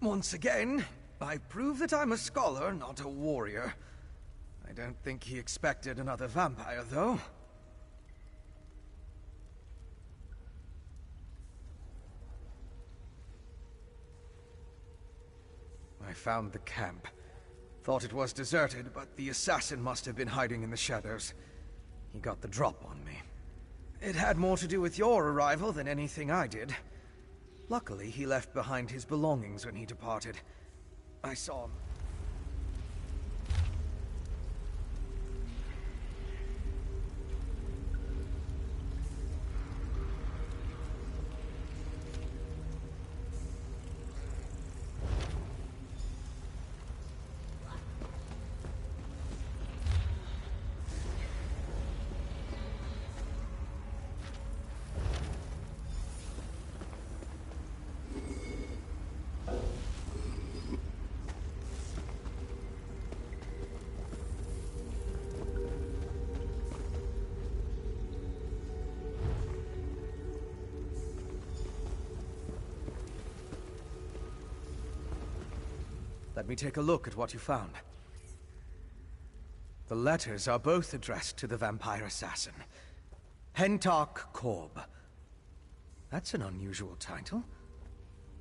Once again, I prove that I'm a scholar, not a warrior. I don't think he expected another vampire, though. I found the camp. Thought it was deserted, but the assassin must have been hiding in the shadows. He got the drop on me. It had more to do with your arrival than anything I did. Luckily, he left behind his belongings when he departed. I saw him. Let me take a look at what you found. The letters are both addressed to the vampire assassin. Hentark Korb. That's an unusual title.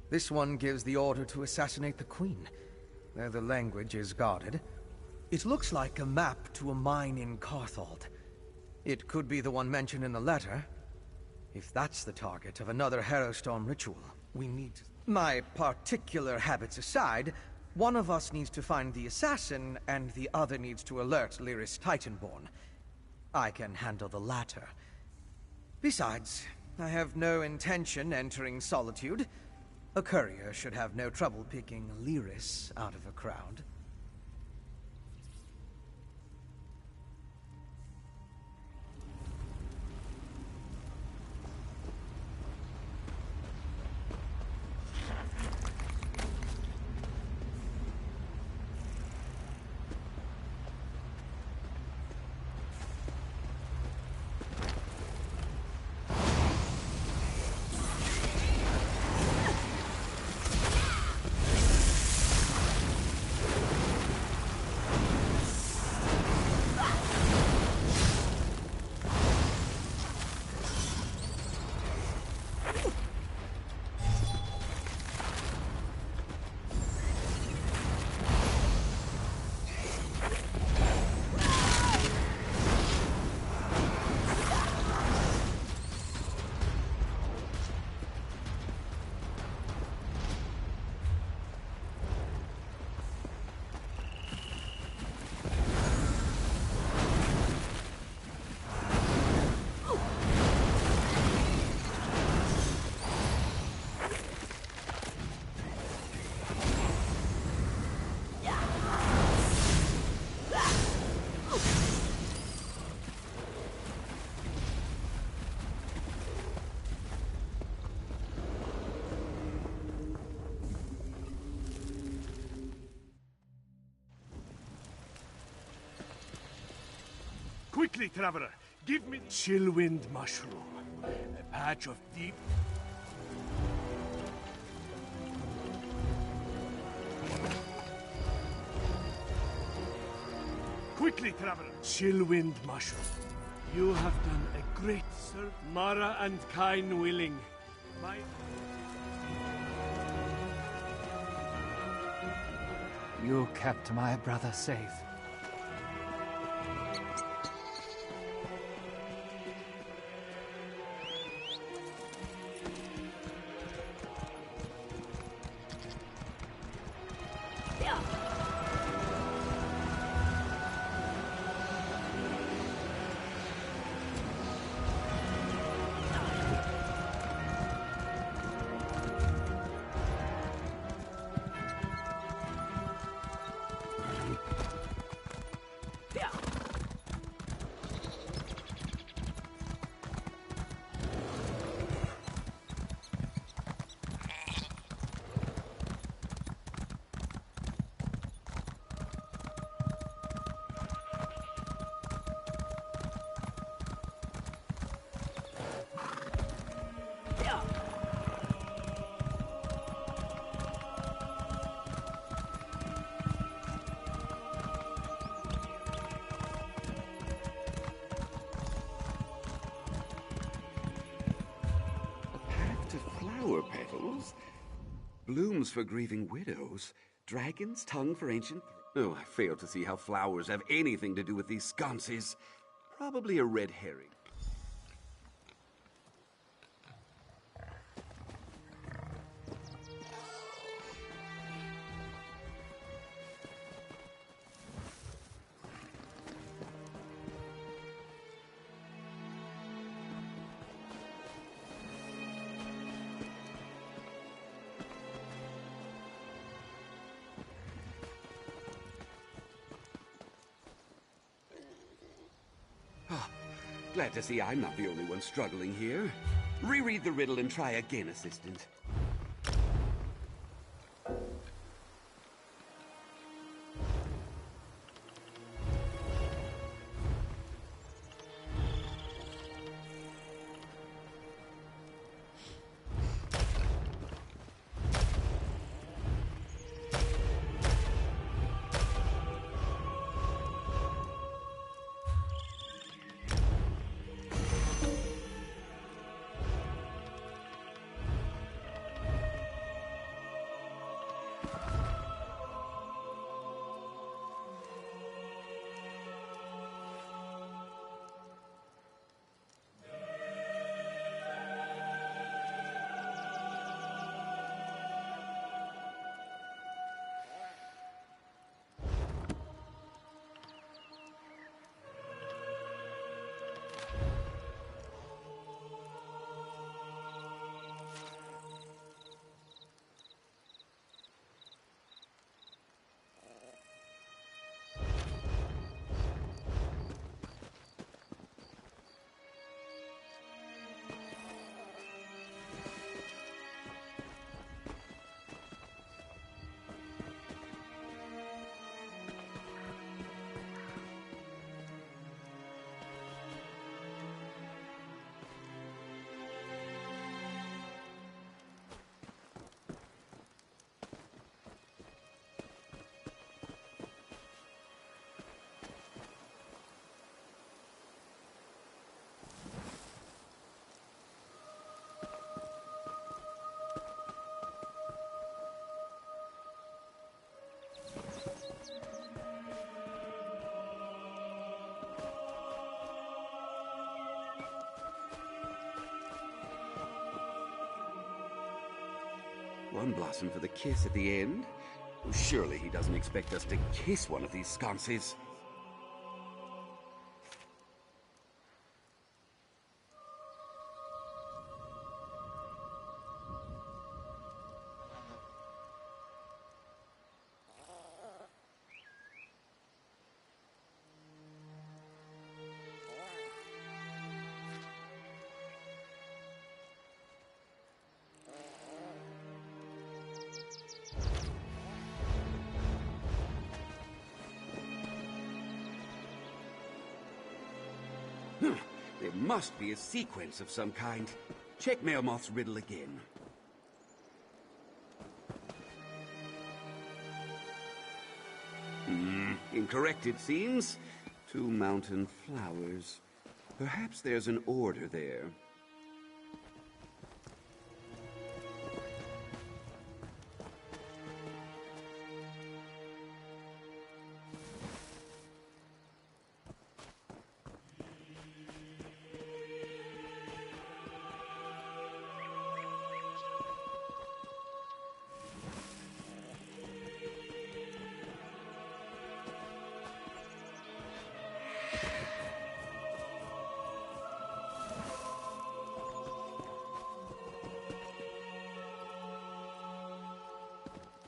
This one gives the order to assassinate the Queen, though the language is guarded. It looks like a map to a mine in Carthald. It could be the one mentioned in the letter. If that's the target of another Harrowstorm ritual, we need... My particular habits aside, one of us needs to find the assassin, and the other needs to alert Lyris Titanborn. I can handle the latter. Besides, I have no intention entering Solitude. A courier should have no trouble picking Lyris out of a crowd. Quickly, Traveler, give me Chillwind Mushroom. A patch of deep... Quickly, Traveler, Chillwind Mushroom. You have done a great service. Mara and Kain willing. My... You kept my brother safe. petals, blooms for grieving widows, dragon's tongue for ancient... Oh, I fail to see how flowers have anything to do with these sconces. Probably a red herring. Glad to see I'm not the only one struggling here. Reread the riddle and try again, Assistant. One blossom for the kiss at the end. Surely he doesn't expect us to kiss one of these sconces. There must be a sequence of some kind. Check Melmoth's riddle again. Incorrect, it seems. 2 mountain flowers. Perhaps there's an order there.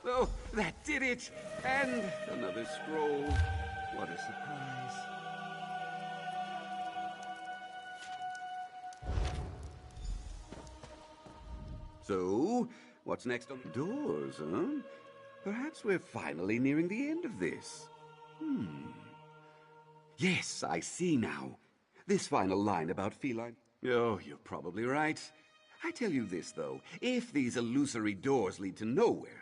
Oh, that did it! And another scroll. What a surprise. So, what's next on the doors, huh? Perhaps we're finally nearing the end of this. Yes, I see now. This final line about feline... Oh, you're probably right. I tell you this, though. If these illusory doors lead to nowhere,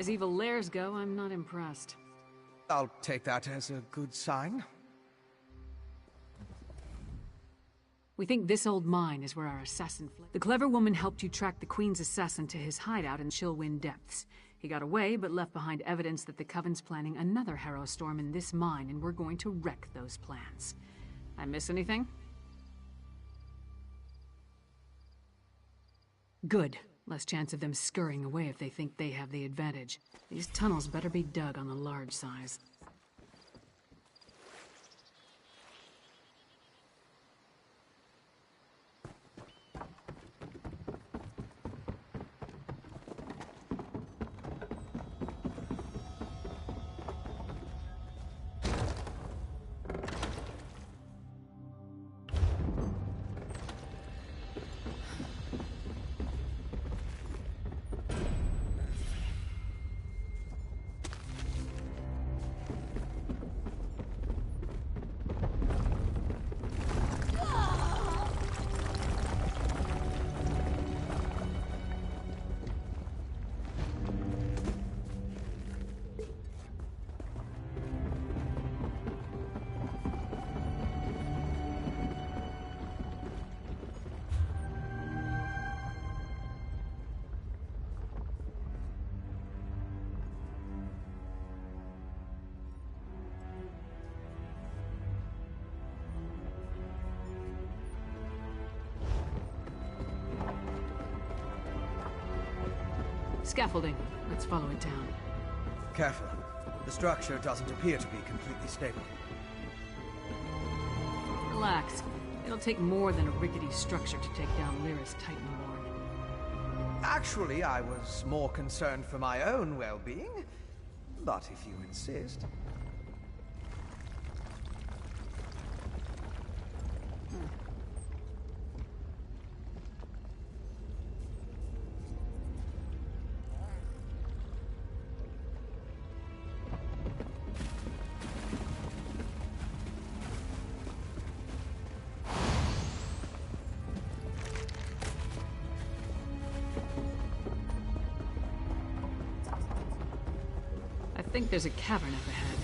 As evil lairs go, I'm not impressed. I'll take that as a good sign. We think this old mine is where our assassin fled. The clever woman helped you track the Queen's assassin to his hideout in Chillwind Depths. He got away, but left behind evidence that the Coven's planning another Harrow Storm in this mine, and we're going to wreck those plans. I miss anything? Good. Less chance of them scurrying away if they think they have the advantage. These tunnels better be dug on the large size. Scaffolding. Let's follow it down. Careful. The structure doesn't appear to be completely stable. Relax. It'll take more than a rickety structure to take down Lyris Titanborn. Actually, I was more concerned for my own well-being. But if you insist... I think there's a cavern up ahead.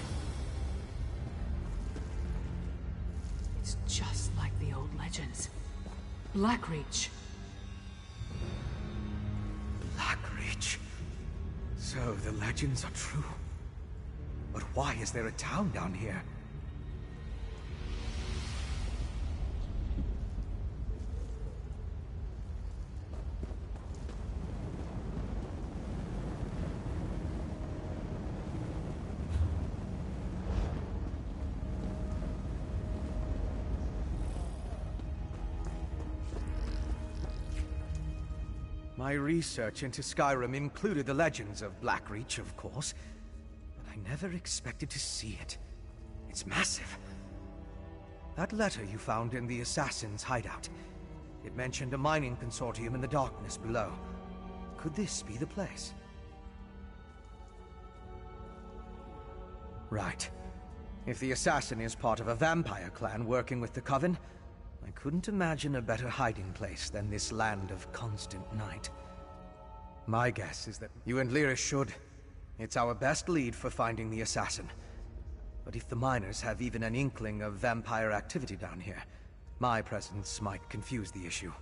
It's just like the old legends. Blackreach. Blackreach. So the legends are true. But why is there a town down here? My research into Skyrim included the legends of Blackreach, of course, but I never expected to see it. It's massive. That letter you found in the assassin's hideout, it mentioned a mining consortium in the darkness below. Could this be the place? Right. If the assassin is part of a vampire clan working with the Coven, I couldn't imagine a better hiding place than this land of constant night. My guess is that you and Lyris should. It's our best lead for finding the assassin. But if the miners have even an inkling of vampire activity down here, my presence might confuse the issue.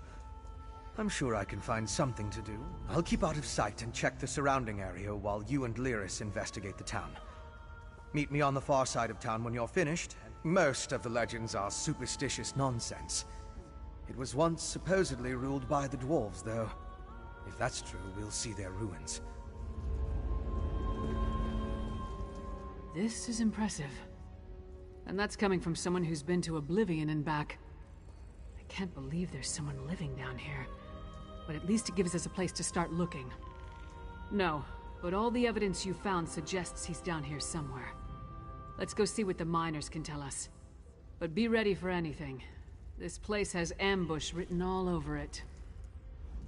I'm sure I can find something to do. I'll keep out of sight and check the surrounding area while you and Lyris investigate the town. Meet me on the far side of town when you're finished. Most of the legends are superstitious nonsense. It was once supposedly ruled by the dwarves, though. If that's true, we'll see their ruins. This is impressive. And that's coming from someone who's been to Oblivion and back. I can't believe there's someone living down here. But at least it gives us a place to start looking. No, but all the evidence you found suggests he's down here somewhere. Let's go see what the miners can tell us. But be ready for anything. This place has ambush written all over it.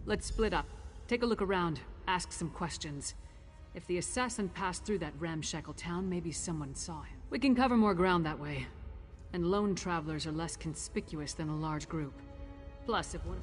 Let's split up. Take a look around. Ask some questions. If the assassin passed through that ramshackle town, maybe someone saw him. We can cover more ground that way. And lone travelers are less conspicuous than a large group. Plus, if one...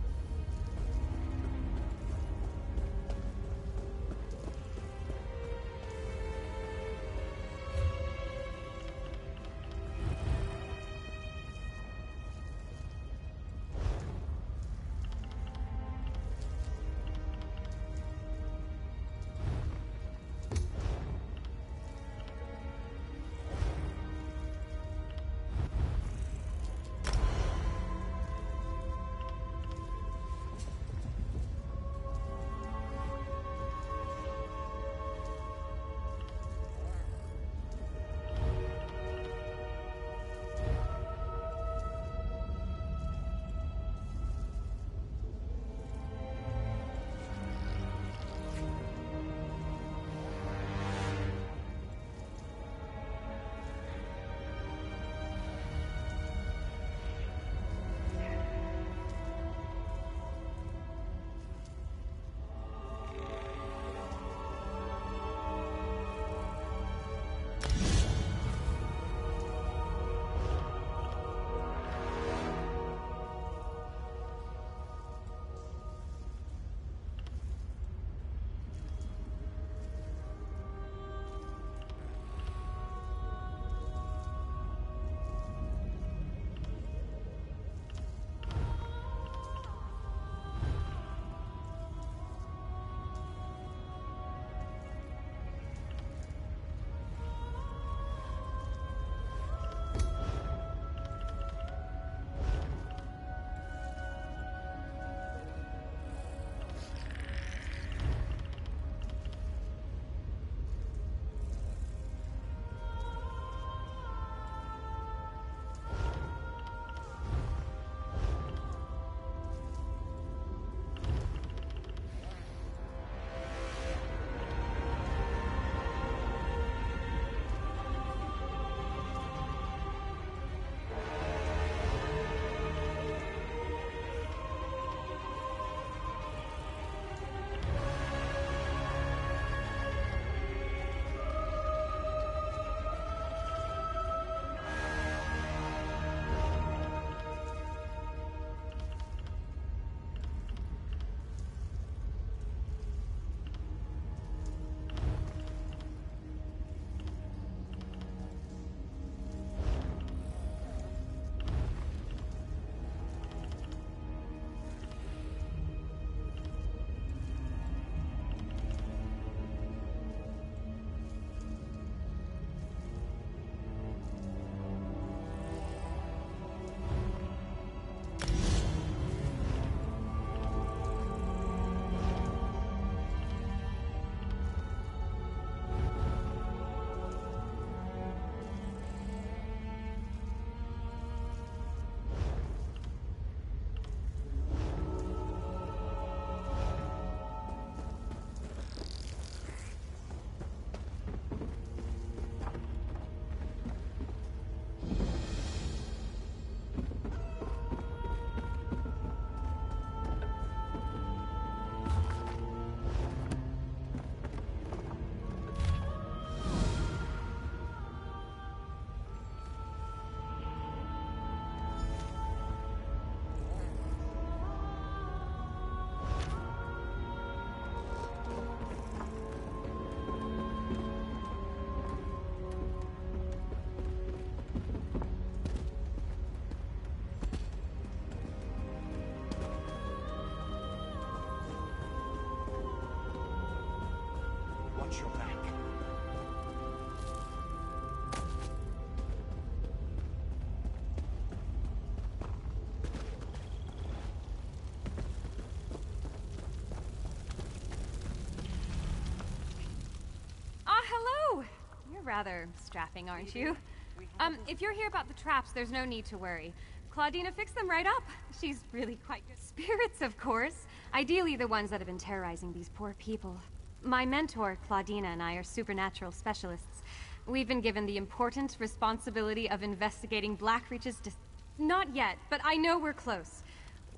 got your back. Hello! You're rather strapping, aren't you? If you're here about the traps, there's no need to worry. Claudina fixed them right up. She's really quite good. Spirits, of course. Ideally, the ones that have been terrorizing these poor people. My mentor, Claudina, and I are supernatural specialists. We've been given the important responsibility of investigating Blackreach's Not yet, but I know we're close.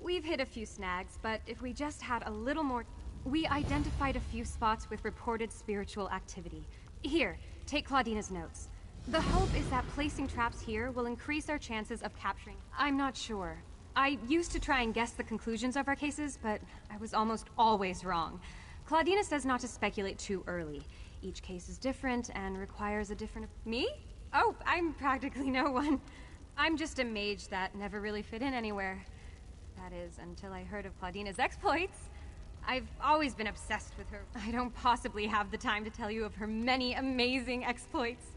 We've hit a few snags, but if we just had a little more... We identified a few spots with reported spiritual activity. Here, take Claudina's notes. The hope is that placing traps here will increase our chances of capturing... I'm not sure. I used to try and guess the conclusions of our cases, but I was almost always wrong. Claudina says not to speculate too early. Each case is different and requires a different... Me? Oh, I'm practically no one. I'm just a mage that never really fit in anywhere. That is, until I heard of Claudina's exploits. I've always been obsessed with her. I don't possibly have the time to tell you of her many amazing exploits.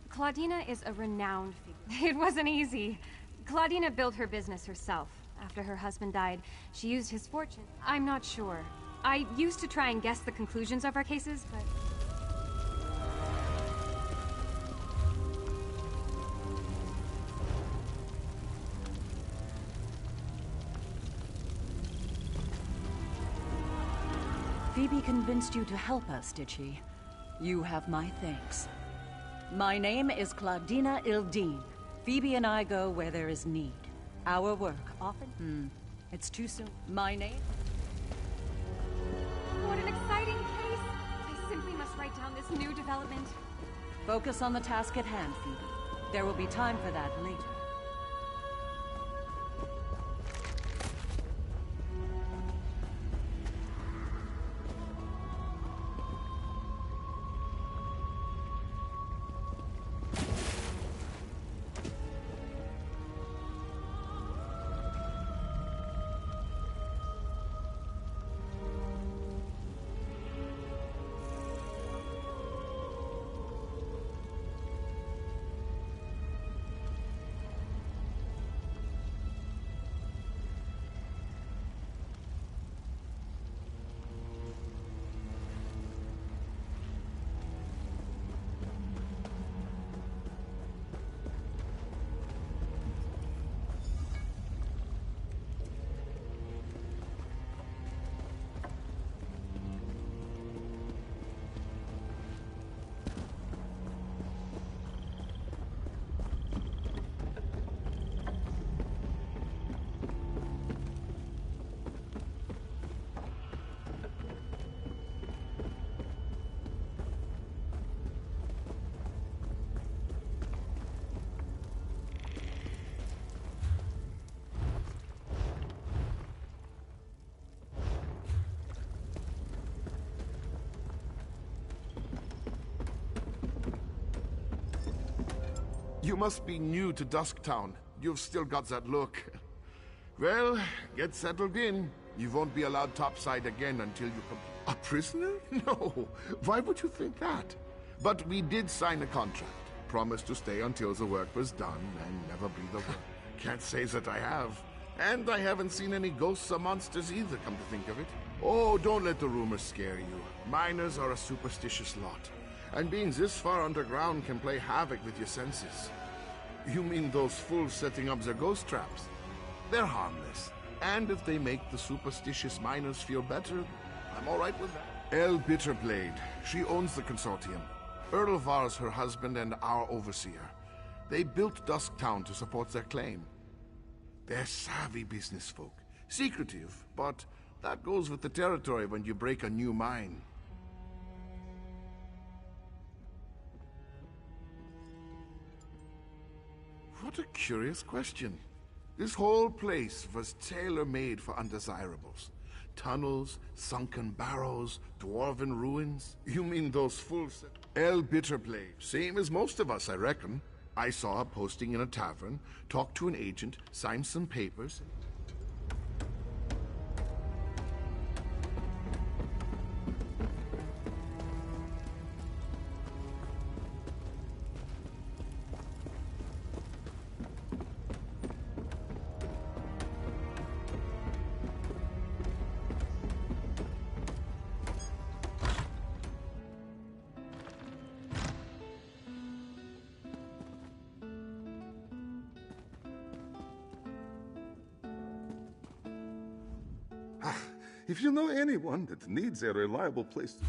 Claudina is a renowned figure. It wasn't easy. Claudina built her business herself. After her husband died, she used his fortune. I'm not sure. I used to try and guess the conclusions of our cases, but... Phoebe convinced you to help us, did she? You have my thanks. My name is Claudina Ildine. Phoebe and I go where there is need. Our work often... It's too soon. My name... What an exciting case! I simply must write down this new development. Focus on the task at hand, Phoebe. There will be time for that later. You must be new to Dusktown. You've still got that look. Well, get settled in. You won't be allowed topside again until you complete... A prisoner? No. Why would you think that? But we did sign a contract. Promised to stay until the work was done and never breathe a word. Can't say that I have. And I haven't seen any ghosts or monsters either, come to think of it. Oh, don't let the rumors scare you. Miners are a superstitious lot. And being this far underground can play havoc with your senses. You mean those fools setting up their ghost traps? They're harmless. And if they make the superstitious miners feel better, I'm all right with that. El Bitterblade. She owns the consortium. Earl Var's her husband and our overseer. They built Dusktown to support their claim. They're savvy business folk. Secretive, but that goes with the territory when you break a new mine. What a curious question. This whole place was tailor-made for undesirables. Tunnels, sunken barrows, dwarven ruins. You mean those fools that... El Bitterblade. Same as most of us, I reckon. I saw a posting in a tavern, talked to an agent, signed some papers... If you know anyone that needs a reliable place to...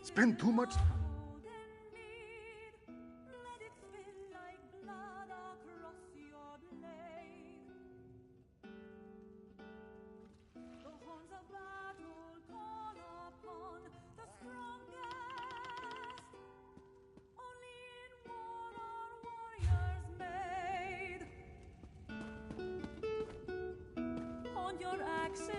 Spend too much... Your axes